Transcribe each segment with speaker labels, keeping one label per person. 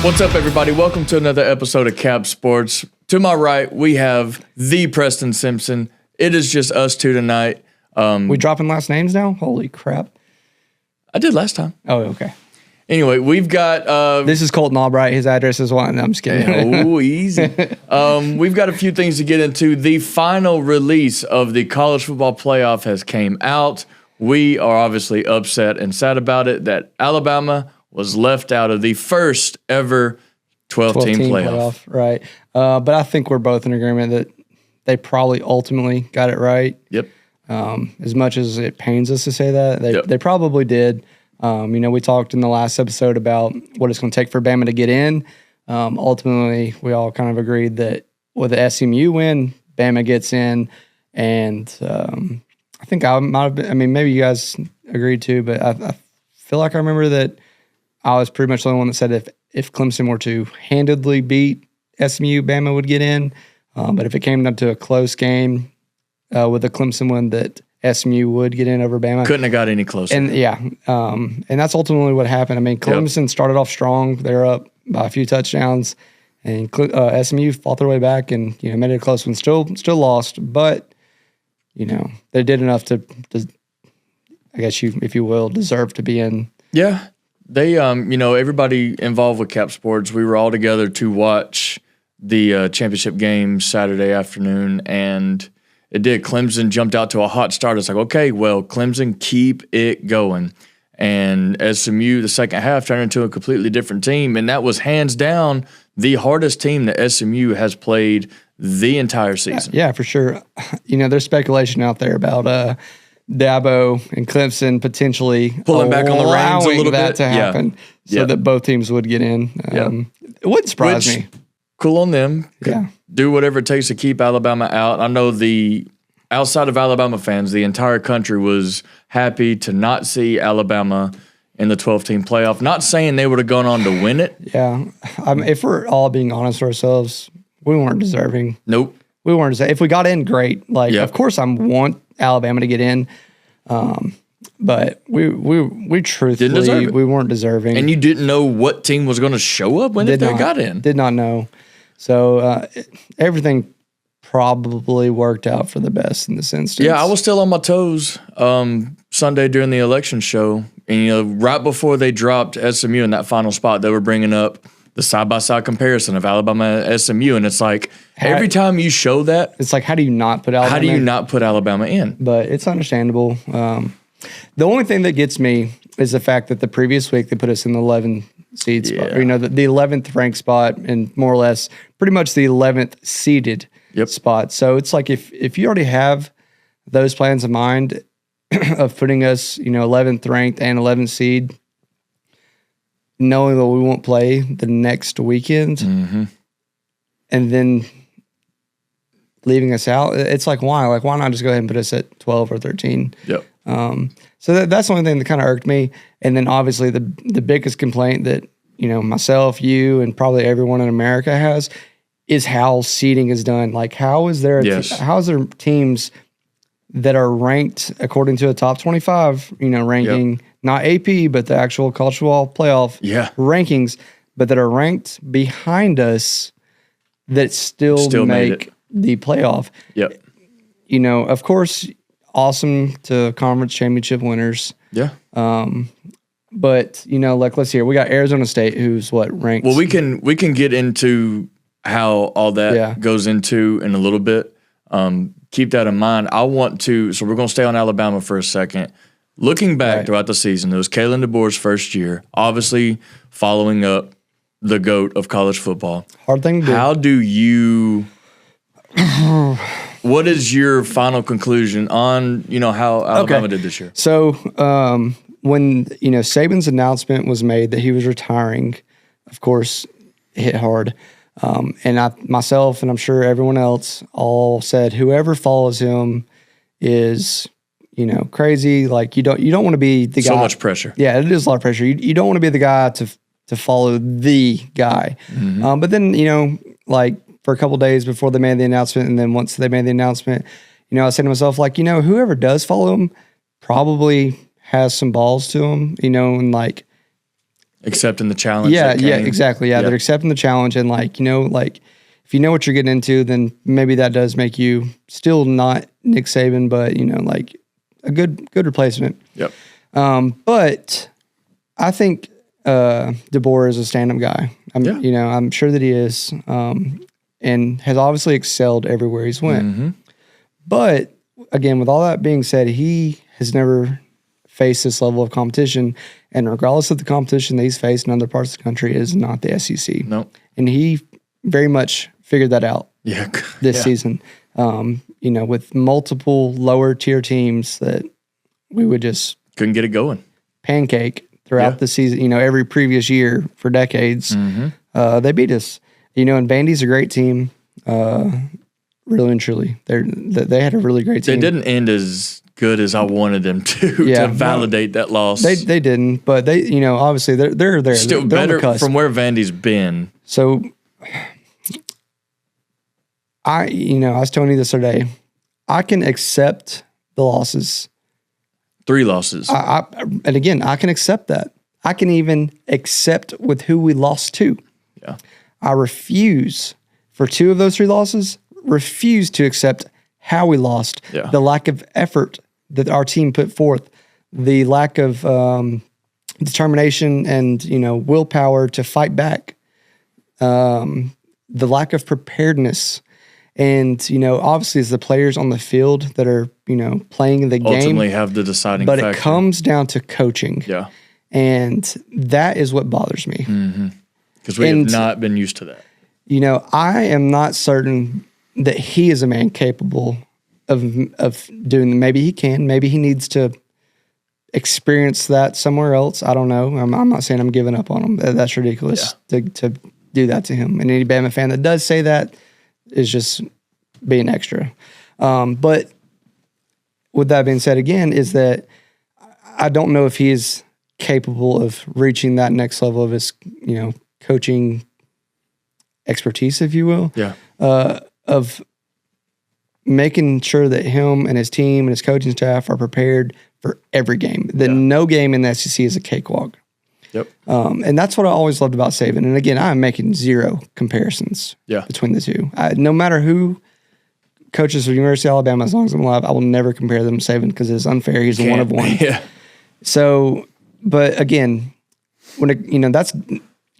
Speaker 1: What's up, everybody? Welcome to another episode of reKAP Sports. To my right, we have the Preston Simpson. It is just us two tonight.
Speaker 2: We dropping last names now? Holy crap.
Speaker 1: I did last time.
Speaker 2: Oh, okay.
Speaker 1: Anyway, we've got...
Speaker 2: this is Colton Albright. His address is one. I'm just kidding.
Speaker 1: Oh, easy. We've got a few things to get into. The final release of the college football playoff has came out. We are obviously upset and sad about it that Alabama was left out of the first ever 12-team playoff.
Speaker 2: Right. But I think we're both in agreement that they probably ultimately got it right.
Speaker 1: Yep.
Speaker 2: As much as it pains us to say that, they probably did. We talked in the last episode about what it's going to take for Bama to get in. Ultimately, we all kind of agreed that with the SMU win, Bama gets in. And I think I might have been, maybe you guys agreed too, but I feel like I remember that I was pretty much the only one that said if Clemson were to handedly beat SMU, Bama would get in. But if it came down to a close game with the Clemson one, that SMU would get in over Bama.
Speaker 1: Couldn't have got any closer.
Speaker 2: And and that's ultimately what happened. Clemson started off strong. They were up by a few touchdowns, and SMU fought their way back and made it a close one. Still lost, but they did enough to I guess if you will, deserve to be in.
Speaker 1: Yeah. They, everybody involved with reKAP Sports, we were all together to watch the championship game Saturday afternoon, and it did. Clemson jumped out to a hot start. It's like, okay, well, Clemson, keep it going. And SMU, the second half, turned into a completely different team, and that was hands down the hardest team that SMU has played the entire season.
Speaker 2: Yeah, for sure. There's speculation out there about Dabo and Clemson potentially
Speaker 1: pulling back on the reins a little bit
Speaker 2: to happen, so that both teams would get in. It wouldn't surprise me.
Speaker 1: Cool on them.
Speaker 2: Yeah,
Speaker 1: do whatever it takes to keep Alabama out. I know outside of Alabama fans, the entire country was happy to not see Alabama in the 12-team playoff. Not saying they would have gone on to win it.
Speaker 2: Yeah, if we're all being honest with ourselves, we weren't deserving.
Speaker 1: Nope.
Speaker 2: We weren't deserving. If we got in, great. Of course, I want Alabama to get in, but we truthfully we weren't deserving.
Speaker 1: And you didn't know what team was going to show up when they got in.
Speaker 2: Did not know. So everything probably worked out for the best in this instance.
Speaker 1: Yeah, I was still on my toes Sunday during the election show, and right before they dropped SMU in that final spot, they were bringing up the side-by-side comparison of Alabama and SMU, and it's like every time you show that,
Speaker 2: it's like, how do you not put Alabama?
Speaker 1: How do you not put Alabama in?
Speaker 2: But it's understandable. The only thing that gets me is the fact that the previous week they put us in the 11 seed spot, or, the 11th ranked spot, and more or less pretty much the 11th seeded spot. So it's like if you already have those plans in mind of putting us, 11th ranked and 11th seed, knowing that we won't play the next weekend, and then leaving us out, it's like, why? Like, why not just go ahead and put us at 12 or 13?
Speaker 1: Yep.
Speaker 2: So that's the only thing that kind of irked me. And then obviously the biggest complaint that, myself, you, and probably everyone in America has is how seeding is done. Like, how is there teams that are ranked according to a top 25, ranking, not AP, but the actual college football playoff rankings, but that are ranked behind us that still make the playoff.
Speaker 1: Yep.
Speaker 2: Of course, awesome to conference championship winners.
Speaker 1: Yeah.
Speaker 2: But let's see here. We got Arizona State, who's ranked.
Speaker 1: Well, we can get into how all that goes into in a little bit. Keep that in mind. So we're going to stay on Alabama for a second. Looking back throughout the season, it was Kalen Debours' first year, obviously following up the GOAT of college football.
Speaker 2: Hard thing to do.
Speaker 1: How do you what is your final conclusion on, how Alabama did this year?
Speaker 2: So when, Saban's announcement was made that he was retiring, of course, it hit hard. And myself, and I'm sure everyone else, all said whoever follows him is, crazy. Like, you don't want to be the guy.
Speaker 1: So much pressure.
Speaker 2: Yeah, it is a lot of pressure. You don't want to be the guy to follow the guy. But then, for a couple of days before they made the announcement, and then once they made the announcement, I was saying to myself, whoever does follow him probably has some balls to him, and
Speaker 1: accepting the challenge.
Speaker 2: Yeah, exactly. Yeah, they're accepting the challenge, and like if you know what you're getting into, then maybe that does make you still not Nick Saban, but like a good replacement.
Speaker 1: Yep.
Speaker 2: But I think Debours is a stand-up guy. I'm sure that he is, and has obviously excelled everywhere he's went.
Speaker 1: Mm-hmm.
Speaker 2: But again, with all that being said, he has never faced this level of competition, and regardless of the competition that he's faced in other parts of the country, is not the SEC.
Speaker 1: Nope.
Speaker 2: And he very much figured that out.
Speaker 1: Yeah.
Speaker 2: This season, with multiple lower tier teams that we would just
Speaker 1: couldn't get it going.
Speaker 2: Pancake throughout the season. Every previous year for decades, they beat us. And Vandy's a great team. Really and truly, they had a really great team.
Speaker 1: They didn't end as good as I wanted them to validate that loss.
Speaker 2: They didn't, but they obviously they're there.
Speaker 1: Still
Speaker 2: they're
Speaker 1: better from where Vandy's been.
Speaker 2: So I was telling you this other day, I can accept the losses.
Speaker 1: 3 losses.
Speaker 2: And again, I can accept that. I can even accept with who we lost to.
Speaker 1: Yeah.
Speaker 2: I refuse, for 2 of those 3 losses, to accept how we lost, the lack of effort that our team put forth, the lack of determination and willpower to fight back, the lack of preparedness. And, obviously it's the players on the field that are, playing the game.
Speaker 1: Ultimately have the deciding factor.
Speaker 2: But it comes down to coaching.
Speaker 1: Yeah.
Speaker 2: And that is what bothers me.
Speaker 1: Because we have not been used to that.
Speaker 2: I am not certain that he is a man capable of doing. Maybe he can. Maybe he needs to experience that somewhere else. I don't know. I'm not saying I'm giving up on him. That's ridiculous to do that to him. And any Bama fan that does say that is just being extra. But with that being said, again, is that I don't know if he is capable of reaching that next level of his, coaching expertise, if you will.
Speaker 1: Yeah.
Speaker 2: Of making sure that him and his team and his coaching staff are prepared for every game. That no game in the SEC is a cakewalk.
Speaker 1: Yep.
Speaker 2: And that's what I always loved about Saban. And again, I'm making 0 comparisons between the two. No matter who coaches for University of Alabama, as long as I'm alive, I will never compare them to Saban because it's unfair. He's a one of one.
Speaker 1: Yeah.
Speaker 2: So, but again, when that's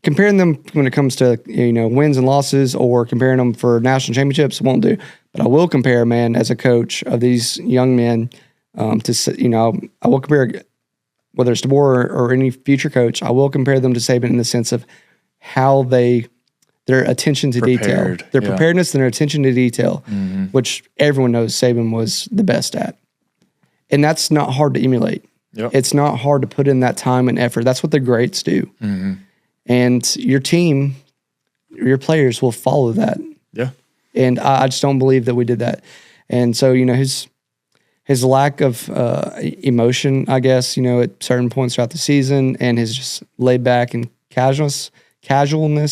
Speaker 2: comparing them when it comes to wins and losses, or comparing them for national championships, won't do. But I will compare, man, as a coach of these young men, I will compare, whether it's Debours or any future coach, I will compare them to Saban in the sense of how their attention to detail, their preparedness and their attention to detail, which everyone knows Saban was the best at. And that's not hard to emulate.
Speaker 1: Yep.
Speaker 2: It's not hard to put in that time and effort. That's what the greats do. And your team, your players will follow that.
Speaker 1: Yeah.
Speaker 2: And I just don't believe that we did that. And so, his lack of emotion, I guess, at certain points throughout the season, and his just laid back and casualness.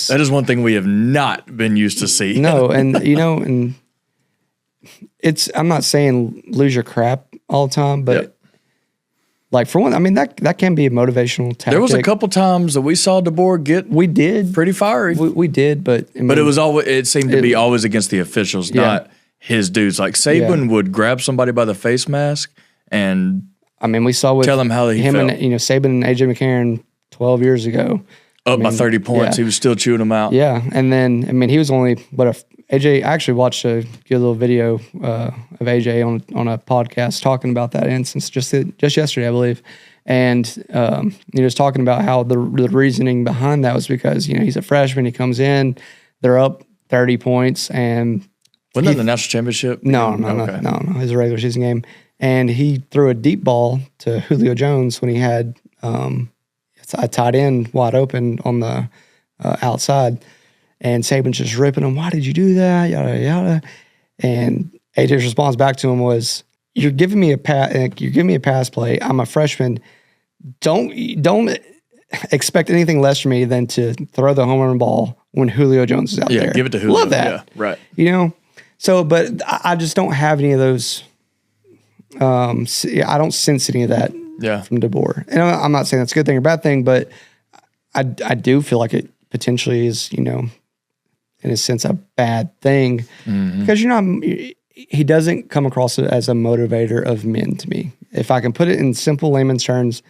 Speaker 1: That is one thing we have not been used to see.
Speaker 2: No, and and I'm not saying lose your crap all the time, but like for one, I mean that can be a motivational tactic.
Speaker 1: There was a couple times that we saw Debours get pretty fiery.
Speaker 2: We did, but
Speaker 1: but it was always, it seemed to be always against the officials, not his dudes. Like Saban would grab somebody by the face mask and
Speaker 2: we saw with
Speaker 1: tell him how he felt.
Speaker 2: And Saban and AJ McCarron 12 years ago.
Speaker 1: Up by 30 points, he was still chewing them out.
Speaker 2: Yeah, and then he was only AJ. I actually watched a good little video of AJ on a podcast talking about that instance just yesterday, I believe, and he was talking about how the reasoning behind that was because he's a freshman, he comes in, they're up 30 points, and
Speaker 1: wasn't that the national championship?
Speaker 2: No, it was a regular season game, and he threw a deep ball to Julio Jones when he had a tight end wide open on the outside. And Saban's just ripping him. Why did you do that? Yada, yada. And AJ's response back to him was, you're giving me a pass play. I'm a freshman. Don't expect anything less from me than to throw the home run ball when Julio Jones is out there.
Speaker 1: Yeah, give it to Julio.
Speaker 2: Love that.
Speaker 1: Yeah, right.
Speaker 2: So, but I just don't have any of those. I don't sense any of that from Debours. And I'm not saying that's a good thing or bad thing, but I do feel like it potentially is, you know, in a sense, a bad thing because he doesn't come across as a motivator of men to me. If I can put it in simple layman's terms,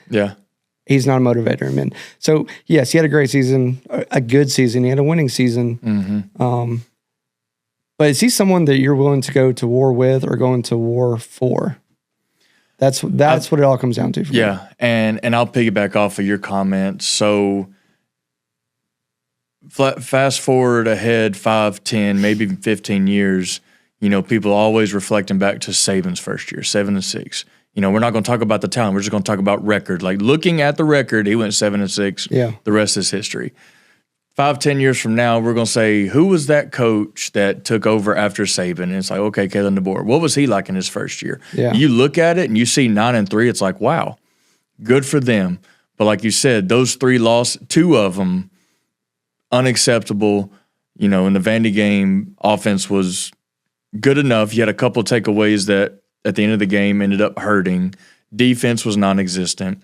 Speaker 2: he's not a motivator of men. So yes, he had a great season, a good season. He had a winning season. But is he someone that you're willing to go to war with or going to war for? That's what it all comes down to. For me.
Speaker 1: And I'll piggyback off of your comments. So fast forward ahead 5, 10, maybe even 15 years, you know, people always reflecting back to Saban's first year, 7-6. You know, we're not going to talk about the talent. We're just going to talk about record. Like looking at the record, he went 7-6.
Speaker 2: Yeah.
Speaker 1: The rest is history. 5, 10 years from now, we're going to say, who was that coach that took over after Saban? And it's like, okay, Kalen Debours. What was he like in his first year?
Speaker 2: Yeah.
Speaker 1: You look at it and you see 9-3. It's like, wow, good for them. But like you said, those 3 losses, 2 of them, unacceptable. You know, in the Vandy game, offense was good enough. You had a couple takeaways that at the end of the game ended up hurting. Defense was non-existent.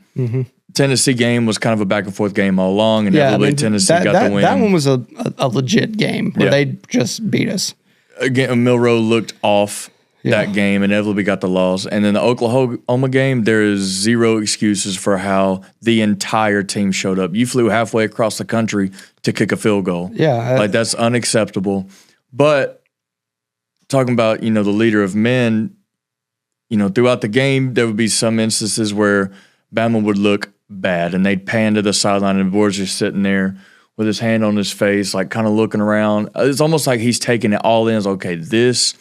Speaker 1: Tennessee game was kind of a back-and-forth game all along, and Tennessee got the win.
Speaker 2: That one was a legit game where they just beat us.
Speaker 1: Again, Milroe looked off that game, and inevitably got the loss. And then the Oklahoma game, there is zero excuses for how the entire team showed up. You flew halfway across the country to kick a field goal.
Speaker 2: Yeah.
Speaker 1: Like, that's unacceptable. But talking about, you know, the leader of men, you know, throughout the game, there would be some instances where Bama would look bad, and they'd pan to the sideline, and Debours just sitting there with his hand on his face, like kind of looking around. It's almost like he's taking it all in. It's okay, this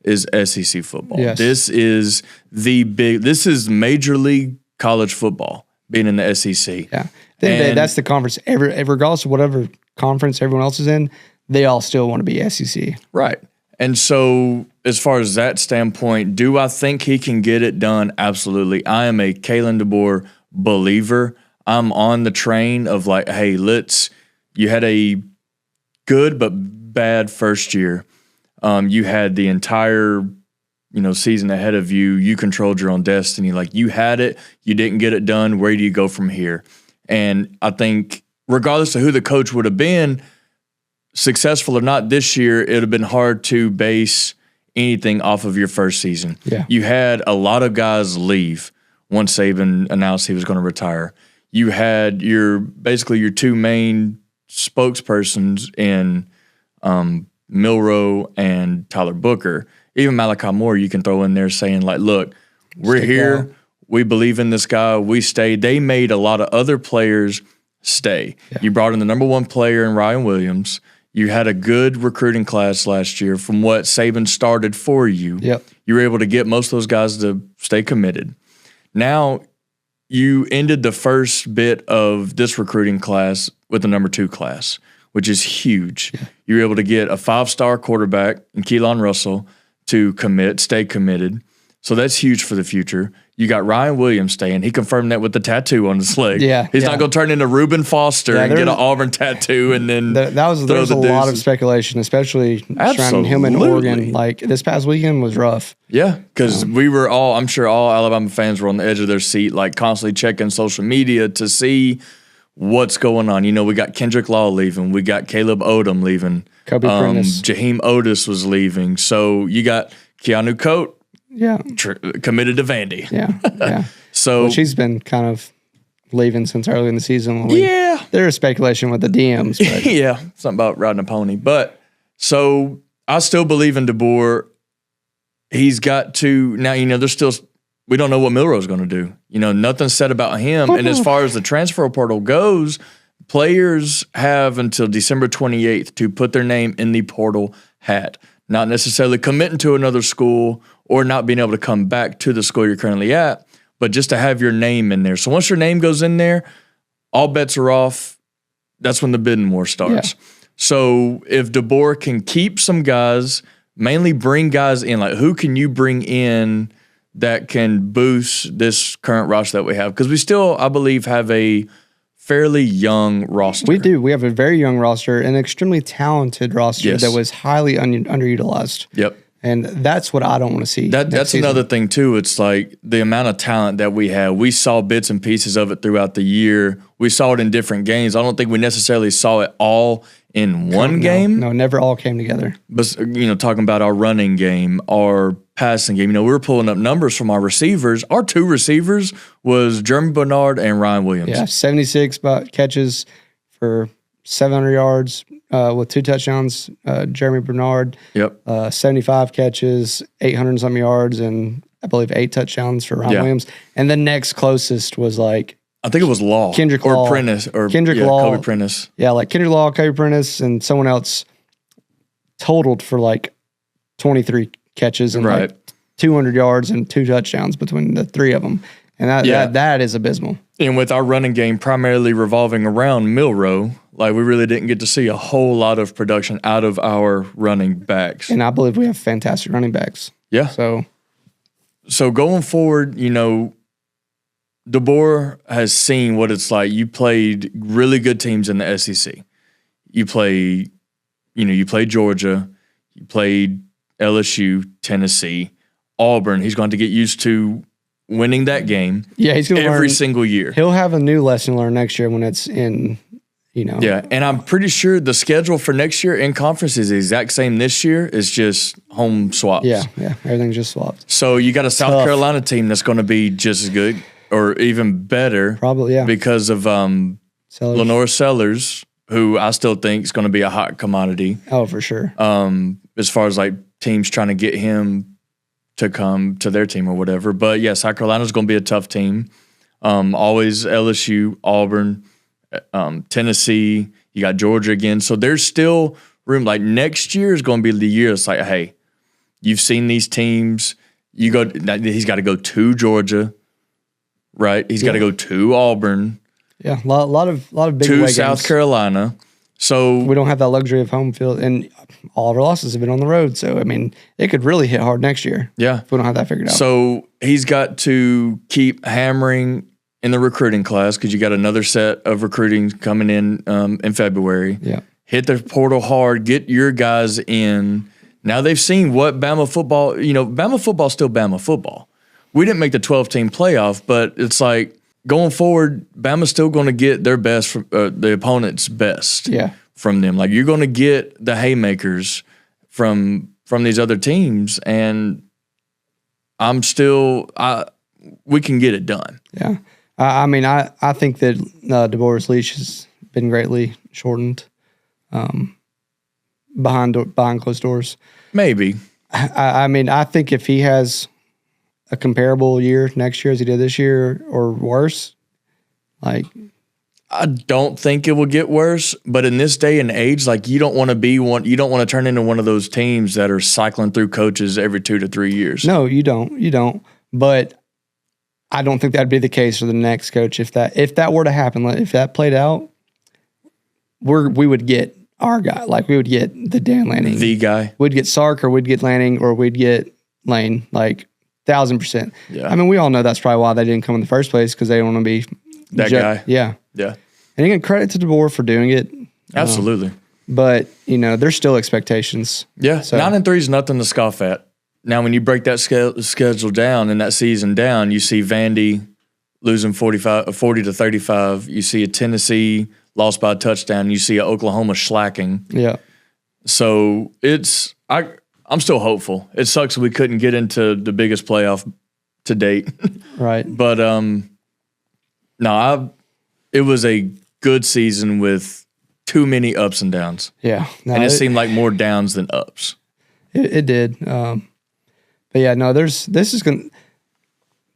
Speaker 1: is SEC football.
Speaker 2: Yes.
Speaker 1: This is this is Major League college football, being in the SEC.
Speaker 2: Yeah. That's the conference. Regardless of whatever conference everyone else is in, they all still want to be SEC.
Speaker 1: Right. And so as far as that standpoint, do I think he can get it done? Absolutely. I am a Kalen Debours believer. I'm on the train of like, hey, you had a good but bad first year. You had the entire, you know, season ahead of you. You controlled your own destiny. Like, you had it. You didn't get it done. Where do you go from here? And I think regardless of who the coach would have been, successful or not this year, it would have been hard to base anything off of your first season.
Speaker 2: Yeah.
Speaker 1: You had a lot of guys leave once Saban announced he was going to retire. You had basically your 2 main spokespersons in Milroe and Tyler Booker. Even Malachi Moore you can throw in there saying, like, look, we're here. Down. We believe in this guy. We stay. They made a lot of other players stay. Yeah. You brought in the number 1 player in Ryan Williams. You had a good recruiting class last year from what Saban started for you.
Speaker 2: Yep.
Speaker 1: You were able to get most of those guys to stay committed. Now you ended the first bit of this recruiting class with the number 2 class, which is huge. Yeah. You were able to get a 5-star quarterback in Keelan Russell to stay committed. So that's huge for the future. You got Ryan Williams staying. He confirmed that with the tattoo on his leg.
Speaker 2: Yeah,
Speaker 1: He's not going to turn into Reuben Foster and get an Auburn tattoo and then
Speaker 2: there was a lot of speculation, especially surrounding him in Oregon. Like, this past weekend was rough.
Speaker 1: Yeah, because we were I'm sure all Alabama fans were on the edge of their seat, like constantly checking social media to see what's going on. You know, we got Kendrick Law leaving. We got Caleb Odom leaving.
Speaker 2: Kobe Prentice.
Speaker 1: Jaheim Otis was leaving. So you got Keanu Coate.
Speaker 2: Yeah.
Speaker 1: Committed to Vandy.
Speaker 2: Yeah.
Speaker 1: So
Speaker 2: she's been kind of leaving since early in the season. There is speculation with the DMs. But.
Speaker 1: Yeah, something about riding a pony. But so I still believe in Debours. He's got to now. You know, we don't know what Milroe's going to do. You know, nothing's said about him. And as far as the transfer portal goes, players have until December 28th to put their name in the portal hat. Not necessarily committing to another school or not being able to come back to the school you're currently at, but just to have your name in there. So once your name goes in there, all bets are off. That's when the bidding war starts. Yeah. So if Debours can keep some guys, mainly bring guys in, like who can you bring in that can boost this current roster that we have? Because we still, I believe, have a fairly young roster.
Speaker 2: We do. We have a very young roster, an extremely talented roster that was highly underutilized.
Speaker 1: Yep.
Speaker 2: And that's what I don't want to see.
Speaker 1: That's another thing, too. It's like the amount of talent that we have. We saw bits and pieces of it throughout the year. We saw it in different games. I don't think we necessarily saw it all in one game.
Speaker 2: No, never all came together.
Speaker 1: But, talking about our running game, our passing game, we were pulling up numbers from our receivers. Our 2 receivers was Jeremy Bernard and Ryan Williams.
Speaker 2: Yeah, 76 catches for 700 yards with 2 touchdowns. Jeremy Bernard, 75 catches, 800-something yards, and I believe 8 touchdowns for Ryan Williams. And the next closest was
Speaker 1: I think it was Law.
Speaker 2: Kendrick Law.
Speaker 1: Or Prentice. Or
Speaker 2: Kendrick Law.
Speaker 1: Kobe Prentice.
Speaker 2: Yeah, Kendrick Law, Kobe Prentice, and someone else totaled for 23 catches and 200 yards and 2 touchdowns between the 3 of them. And that is abysmal.
Speaker 1: And with our running game primarily revolving around Milroe, we really didn't get to see a whole lot of production out of our running backs.
Speaker 2: And I believe we have fantastic running backs.
Speaker 1: Yeah. So going forward, Debours has seen what it's like. You played really good teams in the SEC. You played Georgia, you played LSU, Tennessee, Auburn. He's going to get used to winning that game.
Speaker 2: Yeah, he's going to
Speaker 1: every single year.
Speaker 2: He'll have a new lesson to learn next year when it's in,
Speaker 1: Yeah, and I'm pretty sure the schedule for next year in conference is the exact same this year. It's just home swaps.
Speaker 2: Yeah, everything's just swapped.
Speaker 1: So you got a South Carolina team that's going to be just as good or even better.
Speaker 2: Probably, yeah.
Speaker 1: Because of Lenore Sellers, who I still think is going to be a hot commodity.
Speaker 2: Oh, for sure.
Speaker 1: As far as teams trying to get him to come to their team or whatever. But yeah, South Carolina's going to be a tough team. Always LSU, Auburn, Tennessee. You got Georgia again. So there's still room. Next year is going to be the year. It's hey, you've seen these teams. He's got to go to Georgia, right? He's got to go to Auburn.
Speaker 2: Yeah, a lot of big
Speaker 1: to
Speaker 2: away
Speaker 1: South
Speaker 2: games.
Speaker 1: Carolina. So
Speaker 2: we don't have that luxury of home field, and all of our losses have been on the road. So it could really hit hard next year.
Speaker 1: Yeah,
Speaker 2: if we don't have that figured out.
Speaker 1: So he's got to keep hammering in the recruiting class because you got another set of recruiting coming in February.
Speaker 2: Yeah,
Speaker 1: hit the portal hard, get your guys in. Now they've seen what Bama football. Bama football is still Bama football. We didn't make the 12-team playoff, but it's going forward, Bama's still going to get their best from the opponent's best from them. You're going to get the haymakers from these other teams, and we can get it done.
Speaker 2: Yeah. I think that Debours' leash has been greatly shortened behind closed doors.
Speaker 1: Maybe.
Speaker 2: I think if he has a comparable year next year as he did this year or worse,
Speaker 1: I don't think it will get worse, but in this day and age, you don't want to be one. You don't want to turn into one of those teams that are cycling through coaches every 2 to 3 years.
Speaker 2: No, you don't. But I don't think that'd be the case for the next coach. If that were to happen, if that played out, we would get our guy. We would get the Dan Lanning,
Speaker 1: the guy.
Speaker 2: We'd get Sark, or we'd get Lanning, or we'd get Lane. 1,000%.
Speaker 1: Yeah.
Speaker 2: We all know that's probably why they didn't come in the first place, because they don't want to be
Speaker 1: that guy.
Speaker 2: Yeah.
Speaker 1: Yeah.
Speaker 2: And again, credit to Debours for doing it.
Speaker 1: Absolutely.
Speaker 2: But, there's still expectations.
Speaker 1: Yeah. So. 9-3 is nothing to scoff at. Now, when you break that schedule down and that season down, you see Vandy losing 40 to 35. You see a Tennessee lost by a touchdown. You see a Oklahoma slacking.
Speaker 2: Yeah.
Speaker 1: So I'm still hopeful. It sucks we couldn't get into the biggest playoff to date.
Speaker 2: Right.
Speaker 1: But it was a good season with too many ups and downs.
Speaker 2: Yeah.
Speaker 1: And it seemed like more downs than ups.
Speaker 2: It did. But yeah, no, this is going to,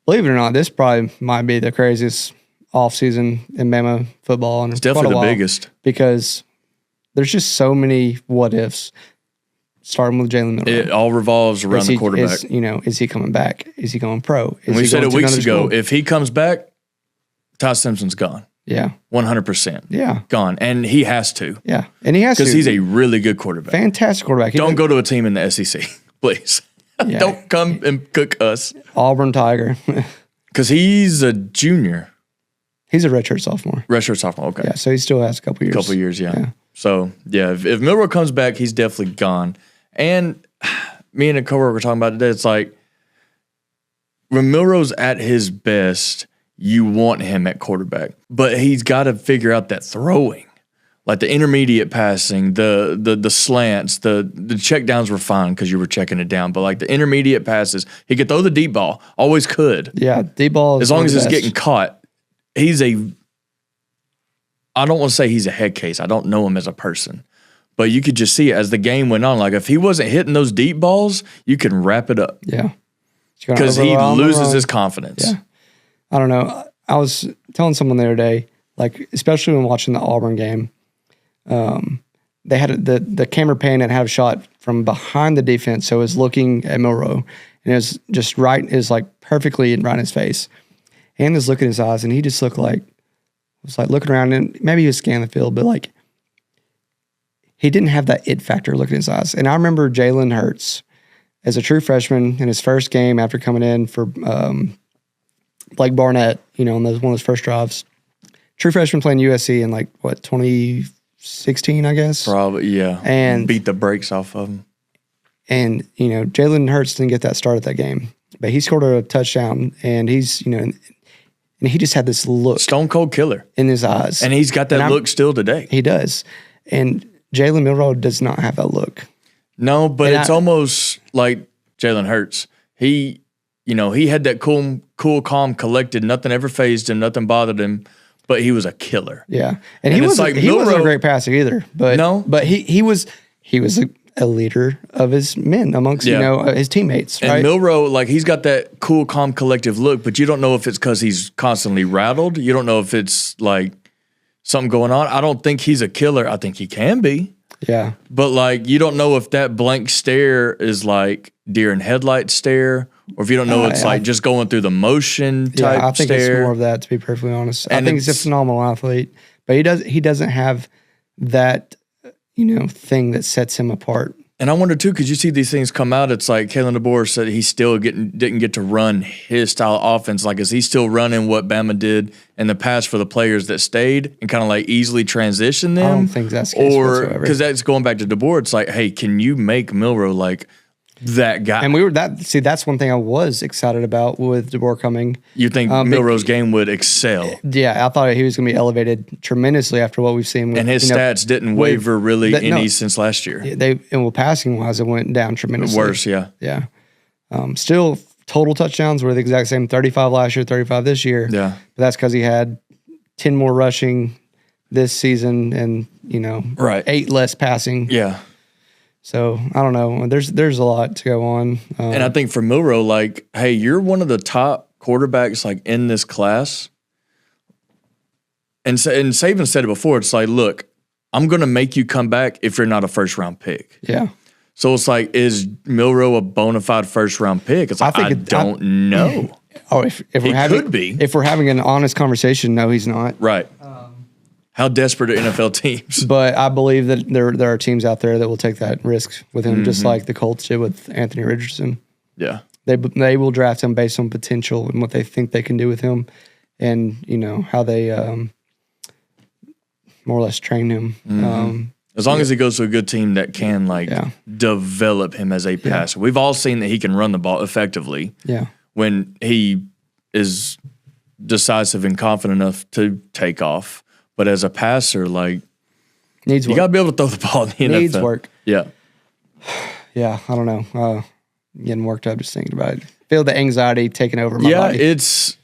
Speaker 2: believe it or not, this probably might be the craziest offseason in Bama football. And
Speaker 1: it's definitely the biggest.
Speaker 2: Because there's just so many what ifs. Starting with Jalen Milroe.
Speaker 1: It all revolves around the quarterback.
Speaker 2: Is he coming back? Is he going pro?
Speaker 1: We said it weeks ago. If he comes back, Ty Simpson's gone.
Speaker 2: Yeah.
Speaker 1: 100%.
Speaker 2: Yeah.
Speaker 1: Gone. And he has to.
Speaker 2: Yeah. And he has to.
Speaker 1: Because he's a really good quarterback.
Speaker 2: Fantastic quarterback.
Speaker 1: Don't go to a team in the SEC, please. Yeah. Don't come and cook us.
Speaker 2: Auburn Tiger.
Speaker 1: Because he's a junior.
Speaker 2: He's a redshirt sophomore.
Speaker 1: Redshirt sophomore, okay.
Speaker 2: Yeah, so he still has a couple years.
Speaker 1: A couple years, yeah. So, yeah, if Milroe comes back, he's definitely gone. And me and a coworker were talking about today. It's like when Milroe's at his best, you want him at quarterback, but he's got to figure out that throwing, like the intermediate passing, the slants, the check downs were fine because you were checking it down, but like the intermediate passes, he could throw the deep ball, always could.
Speaker 2: Yeah, deep ball.
Speaker 1: As long as it's getting caught, I don't want to say he's a head case. I don't know him as a person. But you could just see it as the game went on. Like, if he wasn't hitting those deep balls, you can wrap it up.
Speaker 2: Yeah.
Speaker 1: Because he loses his confidence.
Speaker 2: Yeah. I don't know. I was telling someone the other day, like, especially when watching the Auburn game, they had the camera pan and had a shot from behind the defense, so it was looking at Milroe. And it was just like perfectly right in his face. And was looking in his eyes, and he just was like looking around, and maybe he was scanning the field, but like, he didn't have that it factor looking in his eyes. And I remember Jalen Hurts as a true freshman in his first game after coming in for Blake Barnett, in one of those first drives. True freshman playing USC in 2016, I guess.
Speaker 1: Probably, yeah.
Speaker 2: And
Speaker 1: beat the brakes off of him.
Speaker 2: And, Jalen Hurts didn't get that start at that game. But he scored a touchdown, and he's, and he just had this look.
Speaker 1: Stone cold killer.
Speaker 2: In his eyes.
Speaker 1: And he's got that look still today.
Speaker 2: He does. And Jalen Milroe does not have that look.
Speaker 1: No, but it's almost like Jalen Hurts. He had that cool, calm, collected. Nothing ever fazed him. Nothing bothered him. But he was a killer.
Speaker 2: Yeah, and he wasn't a great passer either. But
Speaker 1: no,
Speaker 2: but he was a leader of his men amongst his teammates. Right?
Speaker 1: And Milroe, he's got that cool, calm, collective look. But you don't know if it's because he's constantly rattled. You don't know if it's something going on. I don't think he's a killer. I think he can be.
Speaker 2: Yeah.
Speaker 1: But you don't know if that blank stare is like deer in headlight stare, or if you don't know it's just going through the motion type
Speaker 2: I think
Speaker 1: stare.
Speaker 2: It's more of that, to be perfectly honest. And I think he's a phenomenal athlete, but he doesn't have that thing that sets him apart.
Speaker 1: And I wonder too, because you see these things come out, it's like Kalen Debours said he still didn't get to run his style of offense. Like, is he still running what Bama did in the past for the players that stayed and kind of easily transition them?
Speaker 2: I don't think that's the case whatsoever.
Speaker 1: Because that's going back to Debours. It's like, hey, can you make Milroe that guy?
Speaker 2: And that's one thing I was excited about with Debours coming.
Speaker 1: You think Milroe's game would excel?
Speaker 2: Yeah, I thought he was going to be elevated tremendously after what we've seen.
Speaker 1: And his stats didn't waver really since last year.
Speaker 2: Passing wise, it went down tremendously.
Speaker 1: Worse, yeah.
Speaker 2: Yeah. Still, total touchdowns were the exact same, 35 last year, 35 this year.
Speaker 1: Yeah.
Speaker 2: But that's because he had 10 more rushing this season and, 8 less passing.
Speaker 1: Yeah.
Speaker 2: So I don't know. There's a lot to go on.
Speaker 1: And I think for Milroe, hey, you're one of the top quarterbacks in this class. And Saban said it before. It's like, look, I'm going to make you come back if you're not a first round pick.
Speaker 2: Yeah.
Speaker 1: So it's like, is Milroe a bona fide first round pick? It's like, I don't know.
Speaker 2: Oh, if we're having an honest conversation, no, he's not.
Speaker 1: Right. How desperate are NFL teams?
Speaker 2: But I believe that there are teams out there that will take that risk with him, just like the Colts did with Anthony Richardson.
Speaker 1: Yeah.
Speaker 2: They will draft him based on potential and what they think they can do with him, and how they more or less train him.
Speaker 1: Mm-hmm. As long as he goes to a good team that can develop him as a passer. We've all seen that he can run the ball effectively.
Speaker 2: Yeah. When
Speaker 1: he is decisive and confident enough to take off. But as a passer,
Speaker 2: needs work.
Speaker 1: You got to be able to throw the ball in the NFL.
Speaker 2: Needs work.
Speaker 1: Yeah.
Speaker 2: Yeah, I don't know. Getting worked up just thinking about it. Feel the anxiety taking over my body.
Speaker 1: Yeah, it's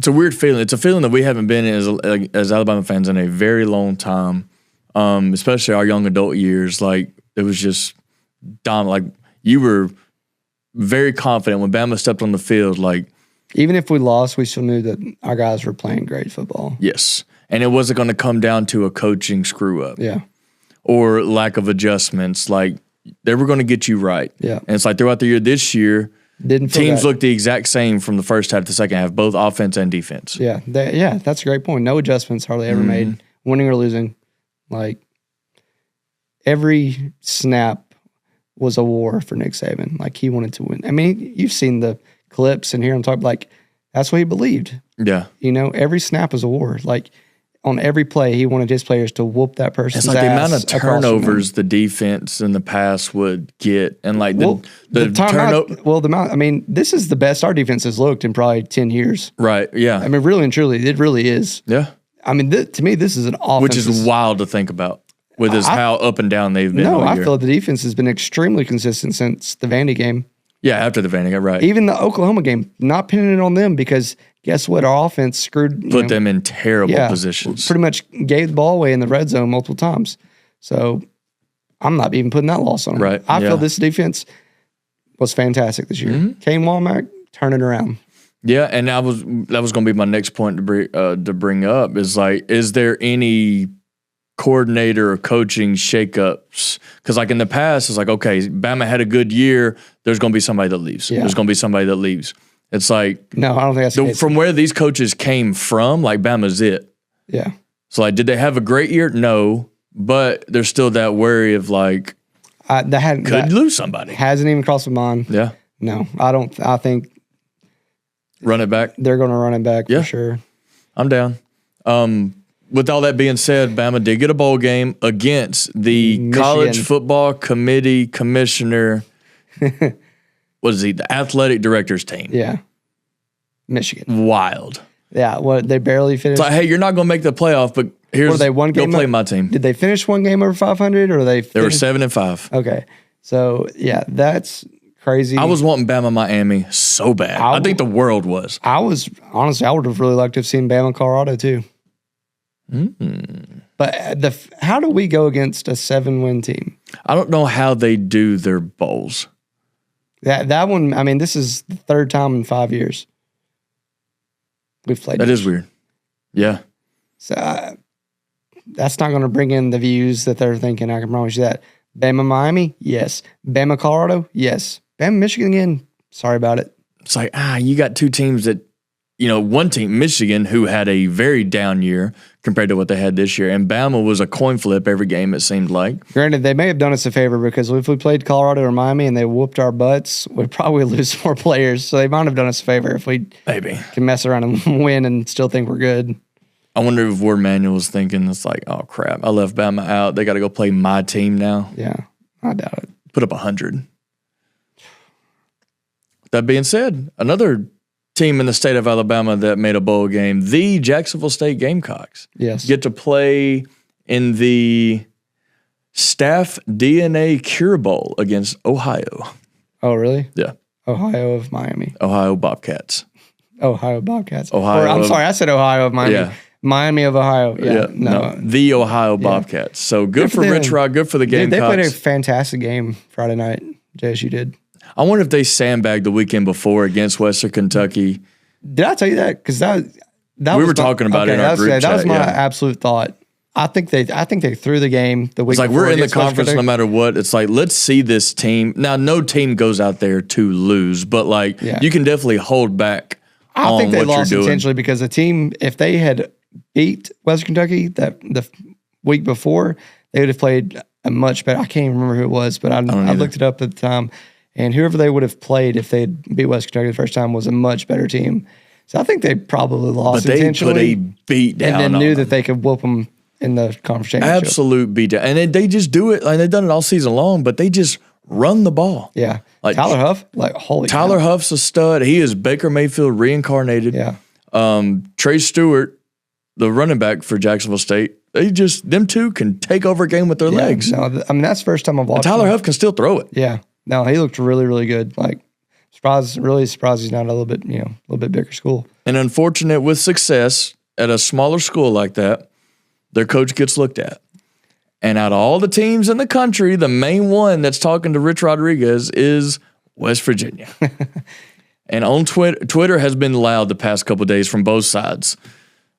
Speaker 1: a weird feeling. It's a feeling that we haven't been in as Alabama fans in a very long time, especially our young adult years. It was just dominant. You were very confident when Bama stepped on the field.
Speaker 2: Even if we lost, we still knew that our guys were playing great football.
Speaker 1: Yes. And it wasn't going to come down to a coaching screw-up.
Speaker 2: Yeah.
Speaker 1: Or lack of adjustments. They were going to get you right.
Speaker 2: Yeah.
Speaker 1: And it's throughout the year this year, teams looked the exact same from the first half to the second half, both offense and defense.
Speaker 2: Yeah. That's a great point. No adjustments hardly ever made, winning or losing. Every snap was a war for Nick Saban. He wanted to win. I mean, you've seen the clips and hear him talk that's what he believed.
Speaker 1: Yeah.
Speaker 2: Every snap was a war. on every play, he wanted his players to whoop that person's
Speaker 1: It's like the amount
Speaker 2: ass
Speaker 1: of turnovers the defense in the past would get, and like the turnover.
Speaker 2: Well, the amount. I mean, this is the best our defense has looked in probably 10 years.
Speaker 1: Right? Yeah.
Speaker 2: I mean, really and truly, it really is.
Speaker 1: Yeah.
Speaker 2: I mean, to me, this is an offense,
Speaker 1: which is wild to think about. With how up and down they've been.
Speaker 2: No, I feel like the defense has been extremely consistent since the Vandy game.
Speaker 1: Yeah, after the Vandy game, right.
Speaker 2: Even the Oklahoma game, not pinning it on them because guess what? Our offense
Speaker 1: put them in terrible positions.
Speaker 2: Pretty much gave the ball away in the red zone multiple times. So I'm not even putting that loss on them.
Speaker 1: Right.
Speaker 2: I feel this defense was fantastic this year. Mm-hmm. Kane Womack, turn it around.
Speaker 1: Yeah, and that was going to be my next point to bring up is like, is there any coordinator or coaching shakeups? Because like in the past, it's like, okay, Bama had a good year. There's going to be somebody that leaves. Yeah. There's going to be somebody that leaves. It's like,
Speaker 2: no, I don't think that's the case.
Speaker 1: From where these coaches came from, like Bama's it.
Speaker 2: Yeah.
Speaker 1: So like, did they have a great year? No, but there's still that worry of like, could lose somebody.
Speaker 2: Hasn't even crossed my mind.
Speaker 1: Yeah.
Speaker 2: No, I don't. I think
Speaker 1: run it back.
Speaker 2: They're going to run it back for sure.
Speaker 1: I'm down. With all that being said, Bama did get a bowl game against the Michigan. College Football Committee commissioner. What is he? The athletic director's team.
Speaker 2: Yeah. Michigan.
Speaker 1: Wild.
Speaker 2: Yeah. What, they barely finished.
Speaker 1: It's like, hey, you're not going to make the playoff, but here's go play my team.
Speaker 2: Did they finish one game over 500 or they
Speaker 1: were 7-5.
Speaker 2: Okay. So, yeah, that's crazy.
Speaker 1: I was wanting Bama Miami so bad. I think the world was.
Speaker 2: Honestly, I would have really liked to have seen Bama Colorado too.
Speaker 1: Mm-hmm.
Speaker 2: But how do we go against a 7-win team?
Speaker 1: I don't know how they do their bowls.
Speaker 2: That one, I mean, this is the third time in 5 years we've played.
Speaker 1: That is weird. Yeah.
Speaker 2: So that's not going to bring in the views that they're thinking. I can promise you that. Bama Miami, yes. Bama Colorado, yes. Bama Michigan again, sorry about it.
Speaker 1: It's like, you got two teams that, one team, Michigan, who had a very down year compared to what they had this year. And Bama was a coin flip every game, it seemed like.
Speaker 2: Granted, they may have done us a favor because if we played Colorado or Miami and they whooped our butts, we'd probably lose more players. So they might have done us a favor if we can mess around and win and still think we're good.
Speaker 1: I wonder if Ward Manuel was thinking, it's like, oh, crap, I left Bama out. They got to go play my team now.
Speaker 2: Yeah, I doubt it.
Speaker 1: Put up 100. That being said, another team in the state of Alabama that made a bowl game, the Jacksonville State Gamecocks, get to play in the Staff DNA Cure Bowl against Ohio.
Speaker 2: Oh, really?
Speaker 1: Yeah.
Speaker 2: Ohio of Miami.
Speaker 1: Ohio Bobcats.
Speaker 2: Ohio Bobcats.
Speaker 1: I'm
Speaker 2: sorry, I said Ohio of Miami. Yeah. Miami of Ohio. Yeah. No.
Speaker 1: The Ohio Bobcats. So good for Rich Rod, good for the Gamecocks.
Speaker 2: They played a fantastic game Friday night. JSU did.
Speaker 1: I wonder if they sandbagged the weekend before against Western Kentucky.
Speaker 2: Did I tell you that? Because that
Speaker 1: we were talking about it in our group chat.
Speaker 2: That was my absolute thought. I think they threw the game the week.
Speaker 1: It's like
Speaker 2: before
Speaker 1: we're in the conference no matter what. It's like, let's see this team. Now, no team goes out there to lose, but like you can definitely hold back.
Speaker 2: I think they lost intentionally because the team, if they had beat Western Kentucky the week before, they would have played a much better. I can't even remember who it was, but I looked it up at the time. And whoever they would have played if they had beat West Kentucky the first time was a much better team. So I think they probably lost intentionally.
Speaker 1: But they put a beat down
Speaker 2: and then knew that they could whoop them in the conference championship.
Speaker 1: Absolute beat down. And they just do it. Like they've done it all season long, but they just run the ball.
Speaker 2: Yeah. Like Tyler Huff, holy
Speaker 1: Tyler Huff's a stud. He is Baker Mayfield reincarnated.
Speaker 2: Yeah.
Speaker 1: Trey Stewart, the running back for Jacksonville State, them two can take over a game with their legs.
Speaker 2: No, that's the first time I've watched
Speaker 1: Tyler Huff can still throw it.
Speaker 2: Yeah. No, he looked really, really good. Really surprised he's not a little bit bigger school.
Speaker 1: And unfortunate with success at a smaller school like that, their coach gets looked at. And out of all the teams in the country, the main one that's talking to Rich Rodriguez is West Virginia. And on Twitter has been loud the past couple of days from both sides,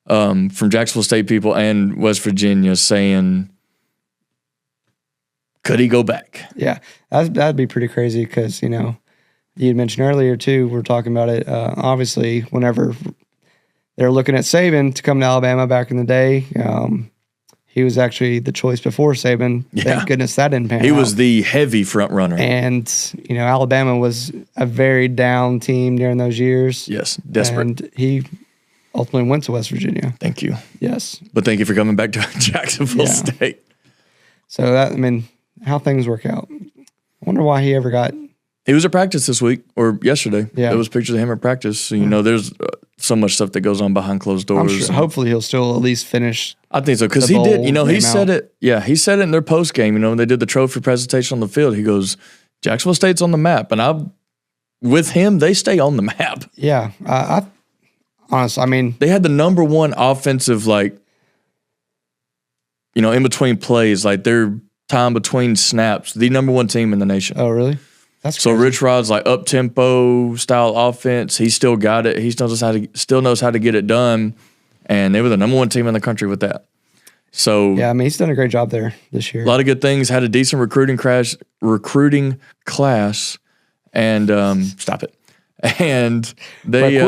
Speaker 1: from Jacksonville State people and West Virginia saying, could he go back?
Speaker 2: Yeah, that'd be pretty crazy because, you had mentioned earlier too, we're talking about it, obviously, whenever they're looking at Saban to come to Alabama back in the day, he was actually the choice before Saban. Yeah. Thank goodness that didn't pan out.
Speaker 1: He was the heavy front runner.
Speaker 2: And, Alabama was a very down team during those years.
Speaker 1: Yes, desperate.
Speaker 2: And he ultimately went to West Virginia.
Speaker 1: Thank you.
Speaker 2: Yes.
Speaker 1: But thank you for coming back to Jacksonville State.
Speaker 2: So how things work out. I wonder why he ever got.
Speaker 1: He was at practice this week or yesterday.
Speaker 2: Yeah.
Speaker 1: There was pictures of him at practice. So, there's so much stuff that goes on behind closed doors.
Speaker 2: I'm sure, hopefully he'll still at least finish.
Speaker 1: I think so because he did. He said it. Yeah, he said it in their post game. When they did the trophy presentation on the field, he goes, "Jacksonville State's on the map," and with him, they stay on the map.
Speaker 2: Yeah, I honestly,
Speaker 1: they had the number one offensive, in between plays, their time between snaps, the number one team in the nation.
Speaker 2: Oh, really? That's
Speaker 1: so
Speaker 2: crazy.
Speaker 1: Rich Rod's up tempo style offense. He still got it. He still knows how to get it done, and they were the number one team in the country with that. So
Speaker 2: yeah, he's done a great job there this year.
Speaker 1: A lot of good things. Had a decent recruiting class, and stop it. And they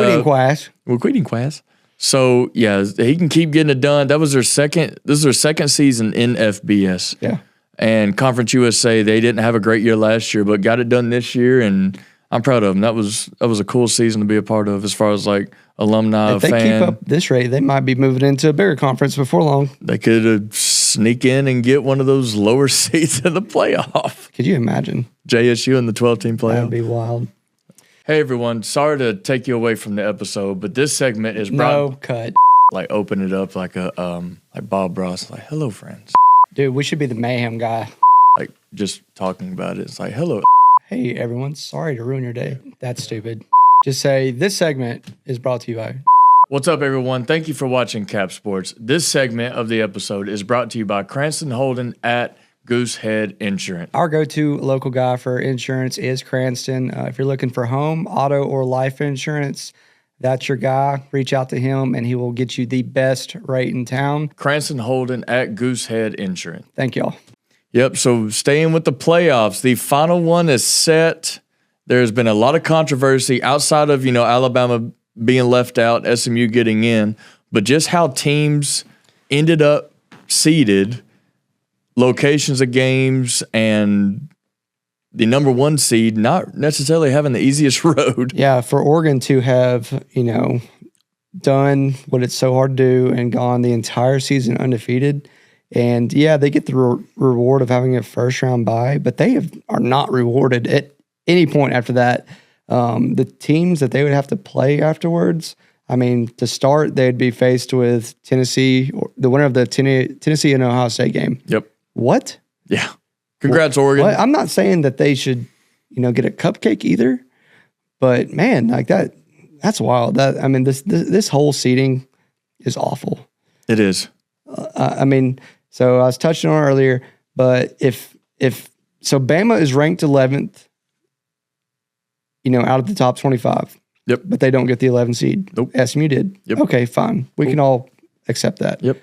Speaker 1: recruiting class. So yeah, he can keep getting it done. That was This is their second season in FBS.
Speaker 2: Yeah.
Speaker 1: And Conference USA, they didn't have a great year last year, but got it done this year, and I'm proud of them. That was a cool season to be a part of as far as alumni.
Speaker 2: If they keep up this rate, they might be moving into a bigger conference before long.
Speaker 1: They could sneak in and get one of those lower seats in the playoff.
Speaker 2: Could you imagine?
Speaker 1: JSU in the 12-team playoff.
Speaker 2: That would be wild.
Speaker 1: Hey everyone, sorry to take you away from the episode, but this segment is
Speaker 2: cut.
Speaker 1: Open it up like Bob Ross, hello friends.
Speaker 2: Dude, we should be the mayhem guy.
Speaker 1: Just talking about it. It's hello.
Speaker 2: Hey everyone, sorry to ruin your day. That's stupid. Just say this segment is brought to you by.
Speaker 1: What's up everyone? Thank you for watching Cap Sports. This segment of the episode is brought to you by Cranston Holden at Goosehead Insurance.
Speaker 2: Our go-to local guy for insurance is Cranston. If you're looking for home, auto, or life insurance, that's your guy. Reach out to him, and he will get you the best rate in town.
Speaker 1: Cranston Holden at Goosehead Insurance.
Speaker 2: Thank y'all.
Speaker 1: Yep, so staying with the playoffs, the final one is set. There's been a lot of controversy outside of, Alabama being left out, SMU getting in, but just how teams ended up seeded, locations of games, and the number one seed not necessarily having the easiest road.
Speaker 2: Yeah, for Oregon to have, done what it's so hard to do and gone the entire season undefeated. And yeah, they get the reward of having a first round bye, but they are not rewarded at any point after that. The teams that they would have to play afterwards, to start, they'd be faced with Tennessee, the winner of the Tennessee and Ohio State game.
Speaker 1: Yep.
Speaker 2: What?
Speaker 1: Yeah. Congrats, Oregon.
Speaker 2: I'm not saying that they should, get a cupcake either, but man, that's wild. This whole seeding is awful.
Speaker 1: It is.
Speaker 2: So I was touching on it earlier, but if Bama is ranked 11th, out of the top 25.
Speaker 1: Yep.
Speaker 2: But they don't get the 11 seed.
Speaker 1: Nope.
Speaker 2: SMU did.
Speaker 1: Yep.
Speaker 2: Okay, fine. We can all accept that.
Speaker 1: Yep.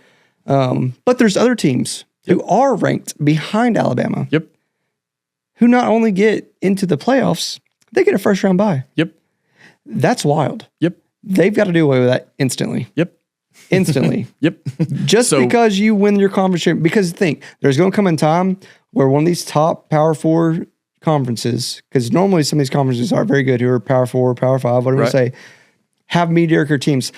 Speaker 2: But there's other teams who are ranked behind Alabama.
Speaker 1: Yep.
Speaker 2: Who not only get into the playoffs, they get a first round bye.
Speaker 1: Yep.
Speaker 2: That's wild.
Speaker 1: Yep.
Speaker 2: They've got to do away with that instantly.
Speaker 1: Yep.
Speaker 2: Instantly.
Speaker 1: Yep.
Speaker 2: Just because you win your conference, because think there's going to come a time where one of these top Power 4 conferences, because normally some of these conferences are very good, who are Power 4, Power 5, whatever you say, have mediocre teams.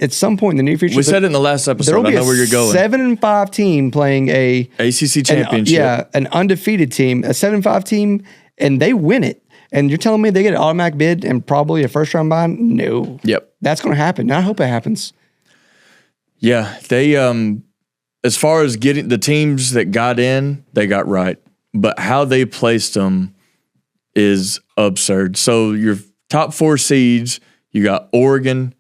Speaker 2: At some point in the near future,
Speaker 1: we said it in the last episode. I know where you're going.
Speaker 2: 7-5 team playing a
Speaker 1: ACC championship.
Speaker 2: An undefeated team, a 7-5 team, and they win it. And you're telling me they get an automatic bid and probably a first round bye? No.
Speaker 1: Yep.
Speaker 2: That's going to happen. I hope it happens.
Speaker 1: Yeah. They, as far as getting the teams that got in, they got right. But how they placed them is absurd. So your top 4 seeds, you got Oregon,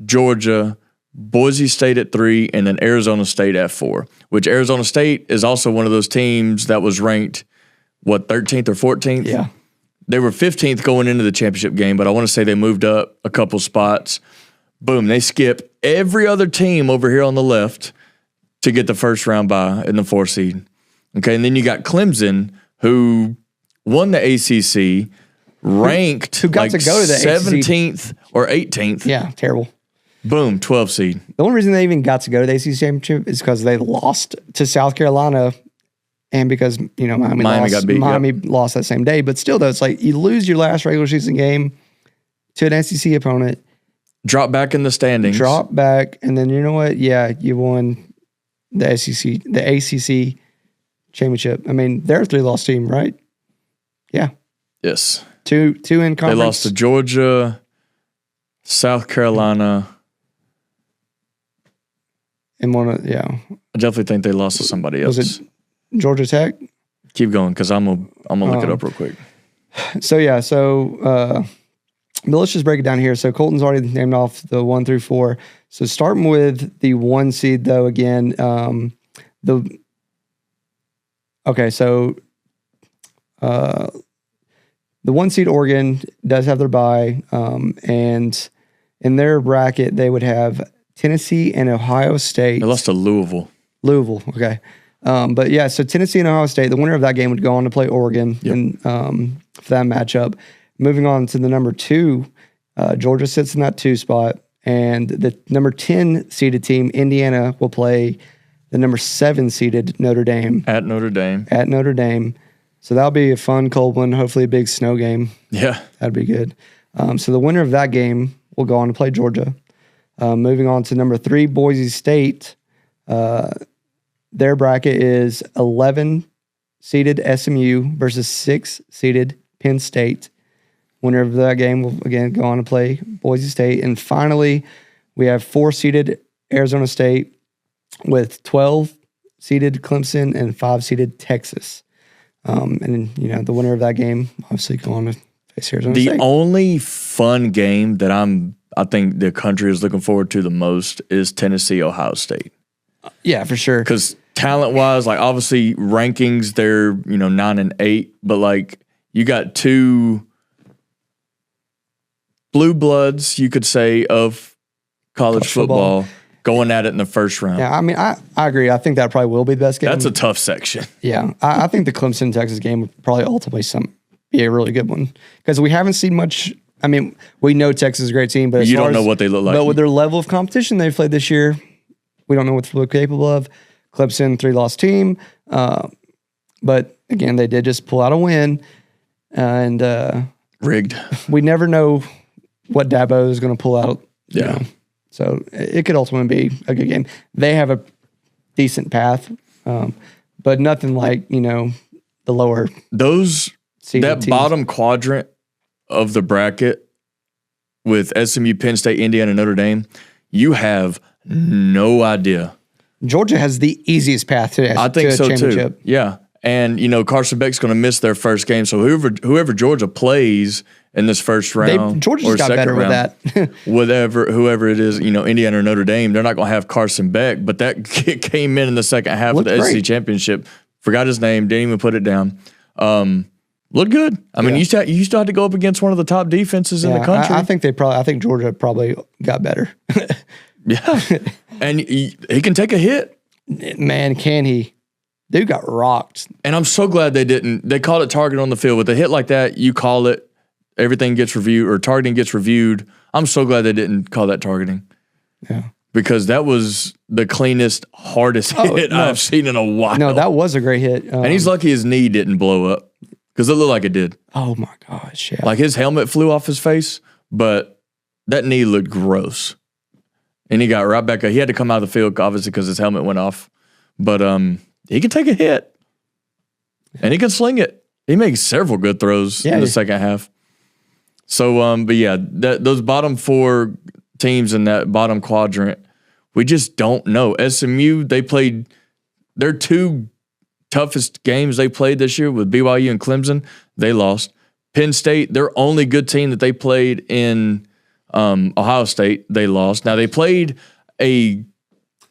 Speaker 1: Georgia, Boise State at 3, and then Arizona State at 4, which Arizona State is also one of those teams that was ranked, 13th or 14th?
Speaker 2: Yeah.
Speaker 1: They were 15th going into the championship game, but I want to say they moved up a couple spots. Boom, they skip every other team over here on the left to get the first round bye in the 4 seed. Okay, and then you got Clemson, who won the ACC, ranked
Speaker 2: who got to go to the
Speaker 1: 17th or 18th.
Speaker 2: Yeah, terrible.
Speaker 1: Boom, 12 seed.
Speaker 2: The only reason they even got to go to the ACC championship is because they lost to South Carolina, and because Miami lost that same day. But still, though, it's you lose your last regular season game to an SEC opponent,
Speaker 1: Drop back in the standings.
Speaker 2: Drop back, and then you know what? Yeah, you won the ACC championship. I mean, they're a 3-loss team, right? Yeah.
Speaker 1: Yes.
Speaker 2: Two in conference.
Speaker 1: They lost to Georgia, South Carolina.
Speaker 2: And I
Speaker 1: definitely think they lost to somebody else.
Speaker 2: Was it Georgia Tech?
Speaker 1: Keep going, because I'm gonna look it up real quick.
Speaker 2: But let's just break it down here. So Colton's already named off the 1 through 4. So starting with the 1 seed, though, again, the 1 seed Oregon does have their bye, and in their bracket they would have Tennessee and Ohio State.
Speaker 1: They lost to Louisville.
Speaker 2: Okay. But yeah, so Tennessee and Ohio State, the winner of that game would go on to play Oregon for that matchup. Moving on to the number 2, Georgia sits in that 2 spot, and the number 10 seeded team, Indiana, will play the number 7 seeded Notre Dame.
Speaker 1: At Notre
Speaker 2: Dame. So that'll be a fun, cold one, hopefully a big snow game.
Speaker 1: Yeah.
Speaker 2: That'd be good. So the winner of that game will go on to play Georgia. Moving on to number 3, Boise State. Their bracket is 11 seeded SMU versus 6 seeded Penn State. Winner of that game will again go on to play Boise State. And finally, we have 4 seeded Arizona State with 12 seeded Clemson and 5 seeded Texas. And the winner of that game obviously go on to face Arizona State.
Speaker 1: The only fun game that I think the country is looking forward to the most is Tennessee, Ohio State.
Speaker 2: Yeah, for sure.
Speaker 1: Because talent-wise, like obviously rankings, they're 9 and 8, but like you got 2 blue bloods, you could say, of college football going at it in the first round.
Speaker 2: Yeah, I mean, I agree. I think that probably will be the best game.
Speaker 1: That's a tough section.
Speaker 2: Yeah, I think the Clemson-Texas game would probably ultimately be a really good one because we haven't seen much. I mean, we know Texas is a great team, but
Speaker 1: you don't know what they look like.
Speaker 2: But with their level of competition they've played this year, we don't know what they're capable of. Clemson, 3-loss team. But again, they did just pull out a win. And
Speaker 1: rigged.
Speaker 2: We never know what Dabo is going to pull out.
Speaker 1: Yeah.
Speaker 2: So it could ultimately be a good game. They have a decent path, but nothing like, the lower.
Speaker 1: That bottom quadrant of the bracket with SMU, Penn State, Indiana, Notre Dame, you have no idea.
Speaker 2: Georgia has the easiest path to
Speaker 1: I think so
Speaker 2: championship.
Speaker 1: Too. Yeah. And, Carson Beck's going to miss their first game. So whoever Georgia plays in this first round,
Speaker 2: Georgia's got better with that.
Speaker 1: whoever it is, Indiana or Notre Dame, they're not going to have Carson Beck. But that kid came in the second half of the SEC championship. Forgot his name. Didn't even put it down. Looked good. I mean, you still had to go up against one of the top defenses in the country.
Speaker 2: I think Georgia probably got better.
Speaker 1: Yeah. And he can take a hit.
Speaker 2: Man, can he? Dude got rocked.
Speaker 1: And I'm so glad they didn't. They called it target on the field. With a hit like that, you call it, everything gets reviewed, or targeting gets reviewed. I'm so glad they didn't call that targeting.
Speaker 2: Yeah.
Speaker 1: Because that was the cleanest, hardest hit I've seen in a while.
Speaker 2: No, that was a great hit.
Speaker 1: And he's lucky his knee didn't blow up. Because it looked like it did.
Speaker 2: Oh, my gosh. Yeah.
Speaker 1: Like his helmet flew off his face, but that knee looked gross. And he got right back up. He had to come out of the field, obviously, because his helmet went off. But he can take a hit. And he can sling it. He makes several good throws in the second half. So, but yeah, those bottom 4 teams in that bottom quadrant, we just don't know. SMU, they played their 2 toughest games they played this year with BYU and Clemson. They lost. Penn State, their only good team that they played in Ohio State, they lost. Now, they played a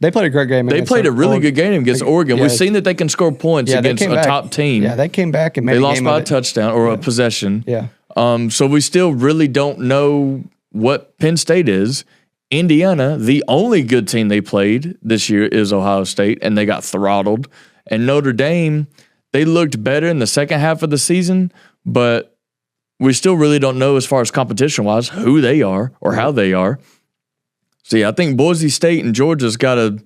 Speaker 2: great game.
Speaker 1: They played a really good game against Oregon. We've seen that they can score points against a top team.
Speaker 2: Yeah, they came back and made
Speaker 1: They lost by a touchdown or a possession.
Speaker 2: Yeah.
Speaker 1: So we still really don't know what Penn State is. Indiana, the only good team they played this year is Ohio State, and they got throttled. And Notre Dame, they looked better in the second half of the season, but we still really don't know as far as competition-wise who they are or how they are. So, yeah, I think Boise State and Georgia's got a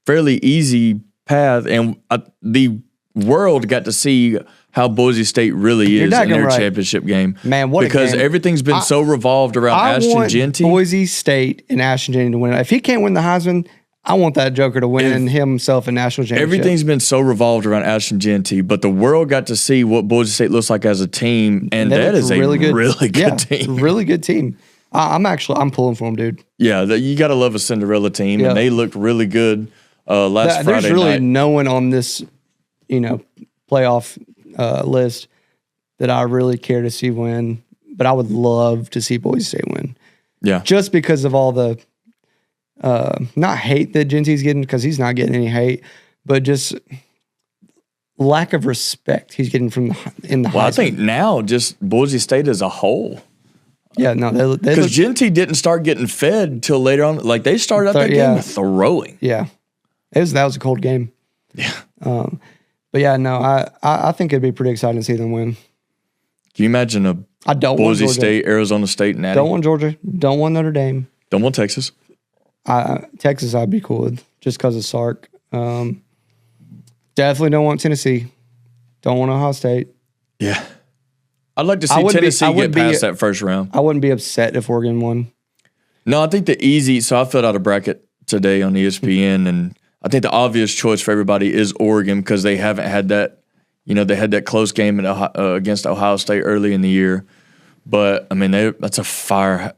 Speaker 1: fairly easy path, and the world got to see how Boise State really is in their championship game.
Speaker 2: Man, what
Speaker 1: because
Speaker 2: a game.
Speaker 1: Everything's been so revolved around Ashton Jeanty.
Speaker 2: Boise State and Ashton Jeanty to win it. If he can't win the Heisman, I want that joker to win himself a national championship.
Speaker 1: Everything's been so revolved around Ashton Jeanty, but the world got to see what Boise State looks like as a team, and that is a really good team.
Speaker 2: Really good team. I'm pulling for them, dude.
Speaker 1: Yeah, you got to love a Cinderella team, and they looked really good last Friday night.
Speaker 2: There's really no one on this, playoff list that I really care to see win, but I would love to see Boise State win.
Speaker 1: Yeah,
Speaker 2: just because of all the not hate that Jeanty's getting, because he's not getting any hate, but just lack of respect he's getting from in the. Well,
Speaker 1: I think now just Boise State as a whole.
Speaker 2: Yeah, no,
Speaker 1: because Jeanty didn't start getting fed till later on. Like they started out that game throwing.
Speaker 2: Yeah, that was a cold game.
Speaker 1: Yeah,
Speaker 2: but yeah, no, I think it'd be pretty exciting to see them win.
Speaker 1: Can you imagine Boise State, Arizona State, Natty?
Speaker 2: Don't want Georgia. Don't want Notre Dame.
Speaker 1: Don't want Texas.
Speaker 2: Texas, I'd be cool with just because of Sark. Definitely don't want Tennessee. Don't want Ohio State.
Speaker 1: Yeah. I'd like to see Tennessee get past that first round.
Speaker 2: I wouldn't be upset if Oregon won.
Speaker 1: No, I think so I filled out a bracket today on ESPN, and I think the obvious choice for everybody is Oregon because they haven't had that, they had that close game against Ohio State early in the year. But, I mean, that's a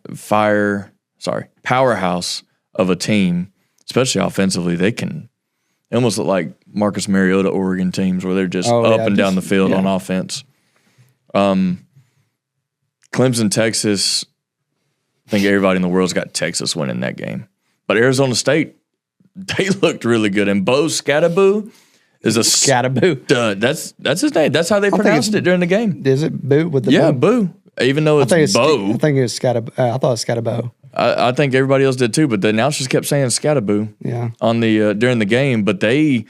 Speaker 1: powerhouse of a team, especially offensively. They almost look like Marcus Mariota Oregon teams where they're just and down the field on offense. Clemson, Texas, I think everybody in the world's got Texas winning that game. But Arizona State, they looked really good. And Bo Scadaboo is a
Speaker 2: Scadaboo.
Speaker 1: That's his name. That's how they pronounced it during the game.
Speaker 2: Is it Boo with the
Speaker 1: Boo. Even though it's Bo.
Speaker 2: I think it was Scadaboo. I thought it was Scadaboo.
Speaker 1: I think everybody else did too, but the announcers kept saying Scadaboo on the during the game. But that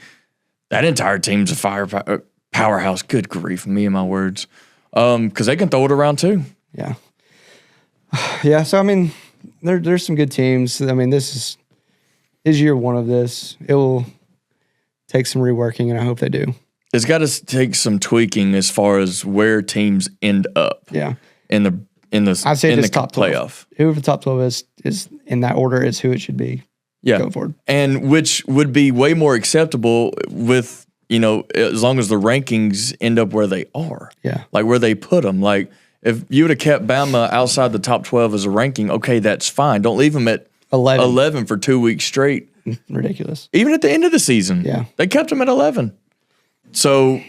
Speaker 1: entire team's a powerhouse. Good grief, me and my words. Because they can throw it around too.
Speaker 2: Yeah. Yeah, so I mean, there's some good teams. I mean, this is year one of this. It will take some reworking, and I hope they do.
Speaker 1: It's got to take some tweaking as far as where teams end up.
Speaker 2: Yeah.
Speaker 1: In the
Speaker 2: I'd say
Speaker 1: the
Speaker 2: top
Speaker 1: playoff.
Speaker 2: 12. Whoever the top 12 is in that order is who it should be.
Speaker 1: Yeah.
Speaker 2: Going forward.
Speaker 1: And which would be way more acceptable with, as long as the rankings end up where they are.
Speaker 2: Yeah.
Speaker 1: Like where they put them. Like if you would have kept Bama outside the top 12 as a ranking, okay, that's fine. Don't leave them at 11 for 2 weeks straight.
Speaker 2: Ridiculous.
Speaker 1: Even at the end of the season.
Speaker 2: Yeah.
Speaker 1: They kept them at 11. So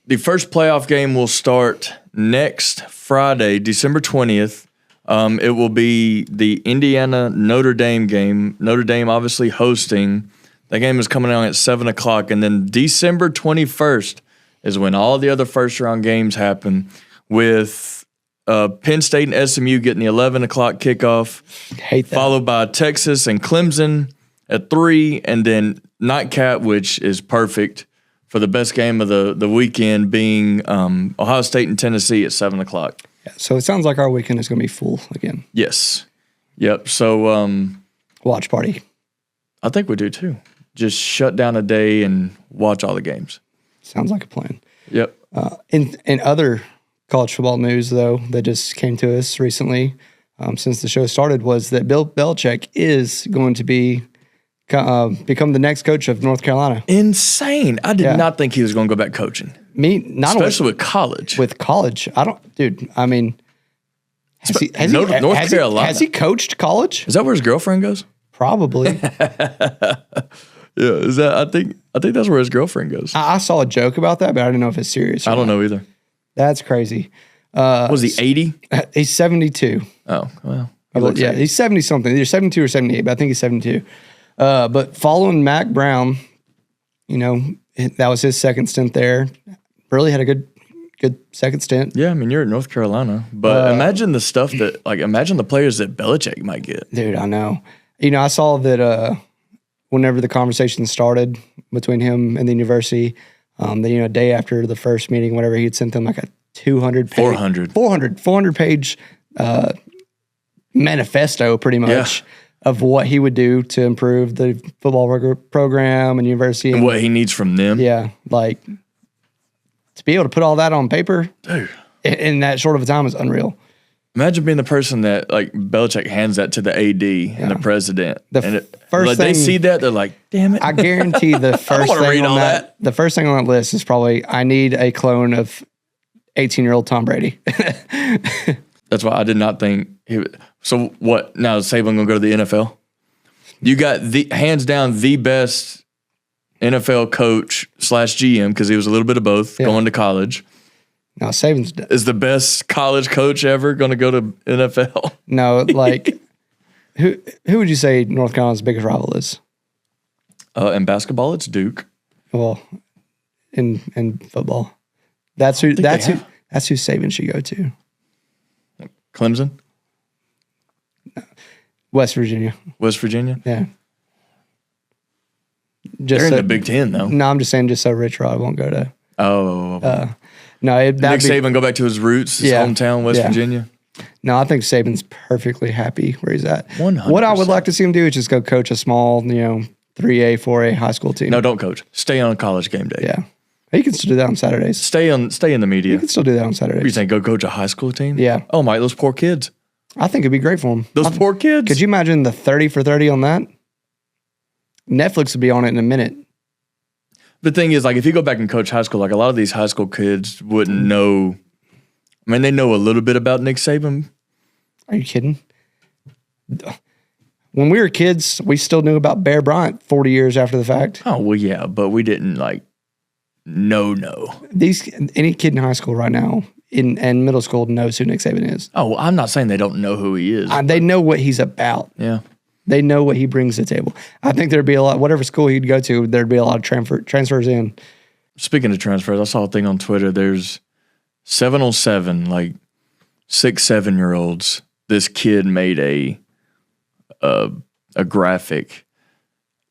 Speaker 1: the first playoff game will start next Friday, December 20th. It will be the Indiana-Notre Dame game. Notre Dame obviously hosting. That game is coming on at 7 o'clock. And then December 21st is when all the other first-round games happen with Penn State and SMU getting the 11 o'clock kickoff.
Speaker 2: Hate that.
Speaker 1: Followed by Texas and Clemson at 3, and then nightcap, which is perfect for the best game of the weekend, being Ohio State and Tennessee at 7 o'clock.
Speaker 2: Yeah, so it sounds like our weekend is going to be full again.
Speaker 1: Yes. Yep. So
Speaker 2: watch party.
Speaker 1: I think we do too. Just shut down a day and watch all the games.
Speaker 2: Sounds like a plan.
Speaker 1: Yep.
Speaker 2: In other college football news, though, that just came to us recently since the show started, was that Bill Belichick is going to become the next coach of North Carolina.
Speaker 1: Insane. I did not think he was going to go back coaching.
Speaker 2: Especially
Speaker 1: with college.
Speaker 2: With college. I mean,
Speaker 1: North Carolina.
Speaker 2: Has he coached college?
Speaker 1: Is that where his girlfriend goes?
Speaker 2: Probably.
Speaker 1: Yeah, I think that's where his girlfriend goes.
Speaker 2: I saw a joke about that, but I didn't know if it's serious.
Speaker 1: I don't know either.
Speaker 2: That's crazy.
Speaker 1: Was he 80?
Speaker 2: He's 72.
Speaker 1: Oh, well.
Speaker 2: Yeah, he's 70 something. Either 72 or 78, but I think he's 72. But following Mac Brown, that was his second stint there. Really had a good second stint.
Speaker 1: Yeah, I mean, you're at North Carolina. But imagine the stuff imagine the players that Belichick might get.
Speaker 2: Dude, I know. I saw that whenever the conversation started between him and the university, a day after the first meeting, whatever, he had sent them like a 400 page manifesto pretty much of what he would do to improve the football program and university.
Speaker 1: And what he needs from them.
Speaker 2: Yeah, like to be able to put all that on paper
Speaker 1: Dude.
Speaker 2: in that short of a time is unreal.
Speaker 1: Imagine being the person that like Belichick hands that to the AD and the president.
Speaker 2: First
Speaker 1: they see that, they're like, damn it.
Speaker 2: I guarantee the first thing on the first thing on that list is probably, I need a clone of 18-year-old Tom Brady.
Speaker 1: That's why I did not think he would. So what? Now is Saban going to go to the NFL? You got hands down the best NFL coach / GM, because he was a little bit of both, going to college.
Speaker 2: No, Saban's
Speaker 1: is the best college coach ever going to go to NFL.
Speaker 2: No, like who would you say North Carolina's biggest rival is?
Speaker 1: In basketball, it's Duke.
Speaker 2: Well, in football, that's who Saban should go to.
Speaker 1: Clemson,
Speaker 2: West Virginia.
Speaker 1: West Virginia,
Speaker 2: yeah.
Speaker 1: They're in the Big Ten, though.
Speaker 2: No, I'm just saying, just so Rich Rod won't go to.
Speaker 1: Oh.
Speaker 2: No, Nick
Speaker 1: Saban go back to his roots, his hometown, West Virginia.
Speaker 2: No, I think Saban's perfectly happy where he's at.
Speaker 1: 100%.
Speaker 2: What I would like to see him do is just go coach a small, 3A, 4A high school team.
Speaker 1: No, don't coach. Stay on college game day.
Speaker 2: Yeah. He can still do that on Saturdays.
Speaker 1: Stay in the media.
Speaker 2: You can still do that on Saturdays.
Speaker 1: You saying go coach a high school team?
Speaker 2: Yeah.
Speaker 1: Oh my, those poor kids.
Speaker 2: I think it'd be great for him.
Speaker 1: Those poor kids.
Speaker 2: Could you imagine the 30 for 30 on that? Netflix would be on it in a minute.
Speaker 1: The thing is, like, if you go back and coach high school, like, a lot of these high school kids wouldn't know. I mean, they know a little bit about Nick Saban.
Speaker 2: Are you kidding? When we were kids, we still knew about Bear Bryant 40 years after the fact.
Speaker 1: Oh, well, yeah, but we didn't, like, know.
Speaker 2: Any kid in high school right now and middle school knows who Nick Saban is.
Speaker 1: Oh, well, I'm not saying they don't know who he is.
Speaker 2: They know what he's about.
Speaker 1: Yeah.
Speaker 2: They know what he brings to the table. I think there'd be a lot, whatever school he'd go to, there'd be a lot of transfers in.
Speaker 1: Speaking of transfers, I saw a thing on Twitter. There's 7-on-7, like 6, 7-year-olds. This kid made a graphic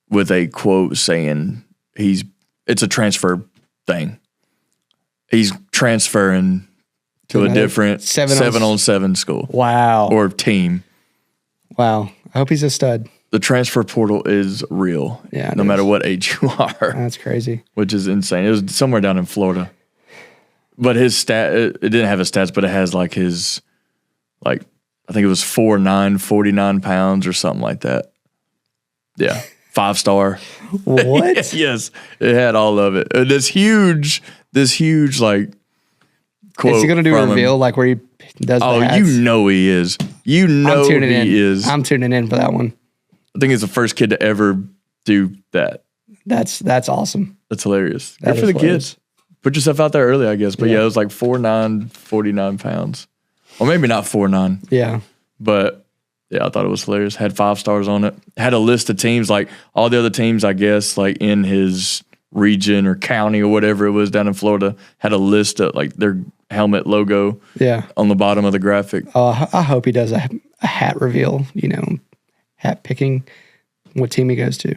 Speaker 1: with a quote saying it's a transfer thing. He's transferring to a different 7-on-7 school.
Speaker 2: Wow.
Speaker 1: Or team.
Speaker 2: Wow. I hope he's a stud.
Speaker 1: The transfer portal is real.
Speaker 2: Yeah.
Speaker 1: No matter what age you are.
Speaker 2: That's crazy.
Speaker 1: Which is insane. It was somewhere down in Florida. But his it didn't have his stats, but it has like his, like, I think it was 4'9", 49 pounds or something like that. Yeah. 5-star.
Speaker 2: What?
Speaker 1: Yes. It had all of it. This huge, like, quote.
Speaker 2: Is he going to do a reveal, like where he does the hats?
Speaker 1: You know he is. You know he is.
Speaker 2: I'm tuning in for that one.
Speaker 1: I think he's the first kid to ever do that.
Speaker 2: That's awesome.
Speaker 1: That's hilarious. Good for the kids. Put yourself out there early, I guess. But yeah, it was like 4'9", 49 pounds. Or maybe not 4'9".
Speaker 2: Yeah.
Speaker 1: But yeah, I thought it was hilarious. Had 5 stars on it. Had a list of teams, like all the other teams, I guess, like in his region or county or whatever it was down in Florida, had a list of like their helmet logo on the bottom of the graphic.
Speaker 2: I hope he does a hat reveal, hat picking, what team he goes to.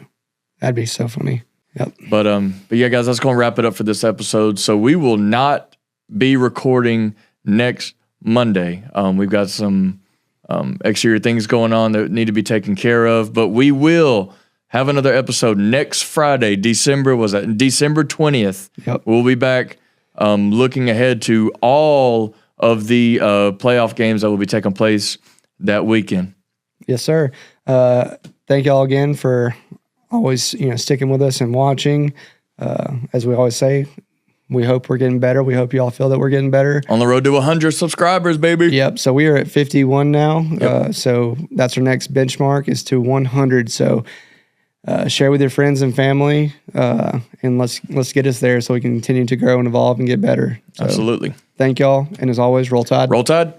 Speaker 2: That'd be so funny. Yep. But
Speaker 1: yeah, guys, that's going to wrap it up for this episode. So we will not be recording next Monday. We've got some exterior things going on that need to be taken care of, but we will have another episode next Friday. December 20th.
Speaker 2: Yep.
Speaker 1: We'll be back looking ahead to all of the playoff games that will be taking place that weekend.
Speaker 2: Yes, sir. Thank y'all again for always, sticking with us and watching. As we always say, we hope we're getting better. We hope y'all feel that we're getting better.
Speaker 1: On the road to 100 subscribers, baby.
Speaker 2: Yep. So we are at 51 now.
Speaker 1: Yep.
Speaker 2: So that's our next benchmark is to 100. So share with your friends and family, and let's get us there so we can continue to grow and evolve and get better. So,
Speaker 1: absolutely.
Speaker 2: Thank y'all. And as always, roll Tide.
Speaker 1: Roll Tide.